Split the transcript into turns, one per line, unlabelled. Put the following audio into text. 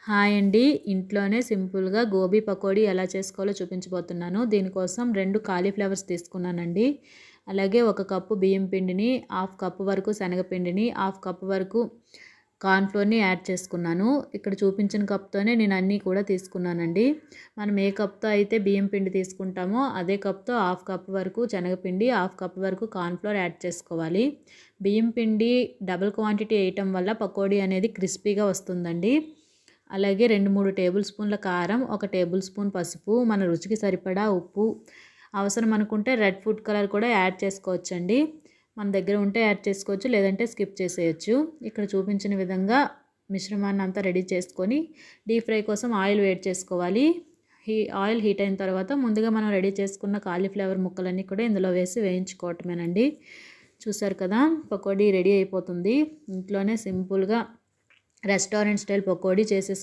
Hi అండి. ఇంట్లోనే సింపుల్‌గా గోబీ పకోడీ ఎలా చేసుకోవాలో చూపించబోతున్నాను. దీనికోసం 2 కాలీఫ్లవర్స్ తీసుకున్నానండి. అలాగే 1 కప్పు బియ్యం పిండిని, హాఫ్ కప్పు వరకు శనగపిండిని, హాఫ్ కప్పు వరకు కార్న్ ఫ్లోర్‌ని యాడ్ చేసుకున్నాను. ఇక్కడ చూపించిన కప్‌తోనే నేను అన్నీ కూడా తీసుకున్నానండి. మనం ఏ కప్‌తో అయితే బియ్యం పిండి తీసుకుంటామో అదే కప్‌తో హాఫ్ కప్ వరకు శనగపిండి, హాఫ్ కప్ వరకు కార్న్ ఫ్లోర్ యాడ్ చేసుకోవాలి. బియ్యం పిండి డబుల్ క్వాంటిటీ వేయటం వల్ల పకోడీ అనేది క్రిస్పీగా వస్తుందండి. అలాగే 2-3 టేబుల్ స్పూన్ల కారం, 1 టేబుల్ స్పూన్ పసుపు, మన రుచికి సరిపడా ఉప్పు, అవసరం అనుకుంటే రెడ్ ఫుడ్ కలర్ కూడా యాడ్ చేసుకోవచ్చండి. మన దగ్గర ఉంటే యాడ్ చేసుకోవచ్చు, లేదంటే స్కిప్ చేసేయచ్చు. ఇక్కడ చూపించిన విధంగా మిశ్రమాన్ని అంతా రెడీ చేసుకొని డీప్ ఫ్రై కోసం ఆయిల్ వేడి చేసుకోవాలి. ఆయిల్ హీట్ అయిన తర్వాత ముందుగా మనం రెడీ చేసుకున్న కాలీఫ్లవర్ ముక్కలన్నీ కూడా ఇందులో వేసి వేయించుకోవటమేనండి. చూసారు కదా, పకోడీ రెడీ అయిపోతుంది. ఇంట్లోనే సింపుల్గా రెస్టారెంట్ స్టైల్ పకోడీ చేసేసుకో